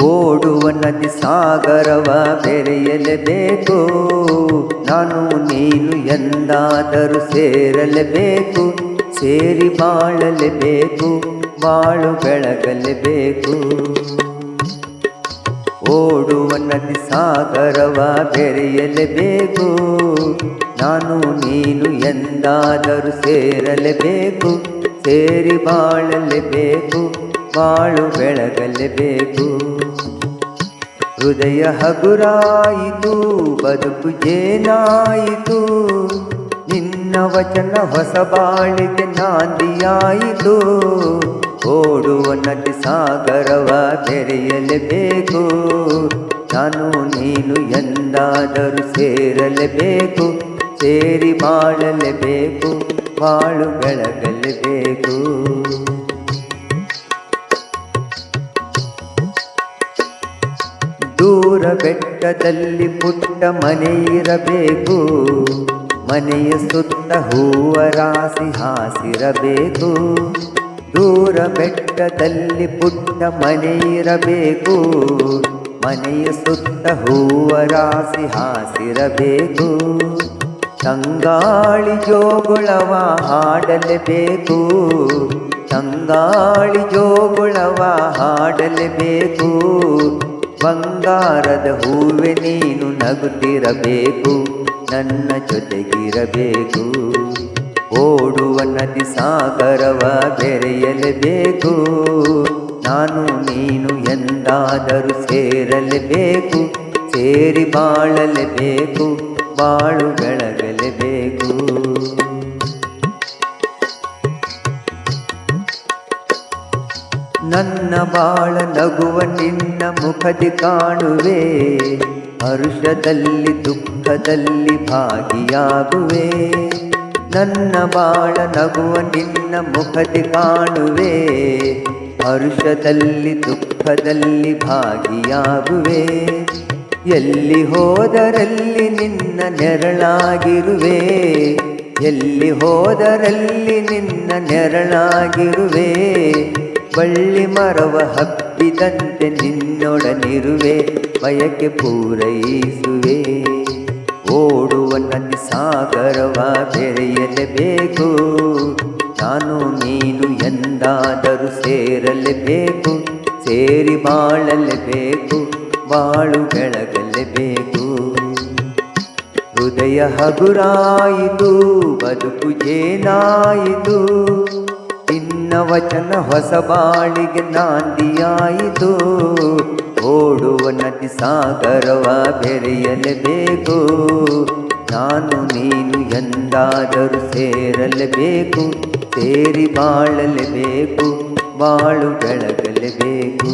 ಓಡುವ ನದಿ ಸಾಗರವ ಬೆರೆಯಲೇಬೇಕು, ನಾನು ನೀನು ಎಂದಾದರೂ ಸೇರಲೇಬೇಕು, ಸೇರಿ ಬಾಳಲೇಬೇಕು, ಬಾಳು ಬೆಳಗಲೇಬೇಕು. ಓಡುವ ನದಿ ಸಾಗರವ ಬೆರೆಯಲೇಬೇಕು, ನಾನು ನೀನು ಎಂದಾದರೂ ಸೇರಲೇಬೇಕು, ಸೇರಿ ಬಾಳಲೇಬೇಕು, ಬಾಳು ಬೆಳಗಲೇಬೇಕು. ಹೃದಯ ಹಗುರಾಯಿತು, ಬದುಕು ಜೇನಾಯಿತು, ನಿನ್ನ ವಚನ ಹೊಸ ಬಾಳಿಗೆ ನಾಂದಿಯಾಯಿತು. ಓಡುವ ನದಿ ಸಾಗರವ ಬೆರೆಯಲೇಬೇಕು, ನಾನು ನೀನು ಎಂದಾದರೂ ಸೇರಲೇಬೇಕು, ಸೇರಿ ಬಾಳಲೇಬೇಕು, ಬಾಳು ಬೆಳಗಲೇಬೇಕು. ದೂರ ಬೆಟ್ಟದಲ್ಲಿ ಪುಟ್ಟ ಮನೆ ಇರಬೇಕು, ಮನೆಯ ಸುತ್ತ ಹೂವ ರಾಶಿ ಹಾಸಿರಬೇಕು. ದೂರ ಬೆಟ್ಟದಲ್ಲಿ ಪುಟ್ಟ ಮನೆ ಇರಬೇಕು, ಮನೆಯ ಸುತ್ತ ಹೂವ ರಾಶಿ ಹಾಸಿರಬೇಕು. ತಂಗಾಳಿ ಜೋಗುಳವ ಹಾಡಲೇಬೇಕು, ತಂಗಾಳಿ ಜೋಗುಳವ ಹಾಡಲೇಬೇಕು. ಬಂಗಾರದ ಹೂವೆ ನೀನು ನಗುತ್ತಿರಬೇಕು, ನನ್ನ ಜೊತೆಗಿರಬೇಕು. ಓಡುವ ನದಿ ಸಾಗರವ ಬೆರೆಯಲೇಬೇಕು, ನಾನು ನೀನು ಎಂದಾದರೂ ಸೇರಲೇಬೇಕು, ಸೇರಿ ಬಾಳಲೇಬೇಕು, ಬಾಳು ಬೆಳಗಲೇಬೇಕು. ನನ್ನ ಬಾಳ ನಗುವ ನಿನ್ನ ಮುಖದಿ ಕಾಣುವೆ, ಹರುಷದಲ್ಲಿ ದುಃಖದಲ್ಲಿ ಭಾಗಿಯಾಗುವೆ. ನನ್ನ ಬಾಳ ನಗುವ ನಿನ್ನ ಮುಖದಿ ಕಾಣುವೆ, ಹರುಷದಲ್ಲಿ ದುಃಖದಲ್ಲಿ ಭಾಗಿಯಾಗುವೆ. ಎಲ್ಲಿ ಹೋದರಲ್ಲಿ ನಿನ್ನ ನೆರಳಾಗಿರುವೆ, ಎಲ್ಲಿ ಹೋದರಲ್ಲಿ ನಿನ್ನ ನೆರಳಾಗಿರುವೆ. ಬಳ್ಳಿ ಮರವ ಹಬ್ಬಿದಂತೆ ನಿನ್ನೊಡನಿರುವೆ, ಬಯಕೆ ಪೂರೈಸುವೆ. ಓಡುವ ನದಿ ಸಾಗರವ ಬೆರೆಯಲೇಬೇಕು, ನಾನು ನೀನು ಎಂದಾದರೂ ಸೇರಲೇಬೇಕು, ಸೇರಿ ಬಾಳಲೇಬೇಕು, ಬಾಳು ಬೆಳಗಲೇಬೇಕು. ಹೃದಯ ಹಗುರಾಯಿತು, ಬದುಕು ಜೇನಾಯಿತು, ನಿನ್ನ ವಚನ ಹೊಸ ಬಾಳಿಗೆ ನಾಂದಿಯಾಯಿತು. ಓಡುವ ನದಿ ಸಾಗರವ ಬೆರೆಯಲೇಬೇಕು, ನಾನು ನೀನು ಎಂದಾದರೂ ಸೇರಲೇಬೇಕು, ಸೇರಿ ಬಾಳಲೇಬೇಕು, ಬಾಳು ಬೆಳಗಲೇಬೇಕು.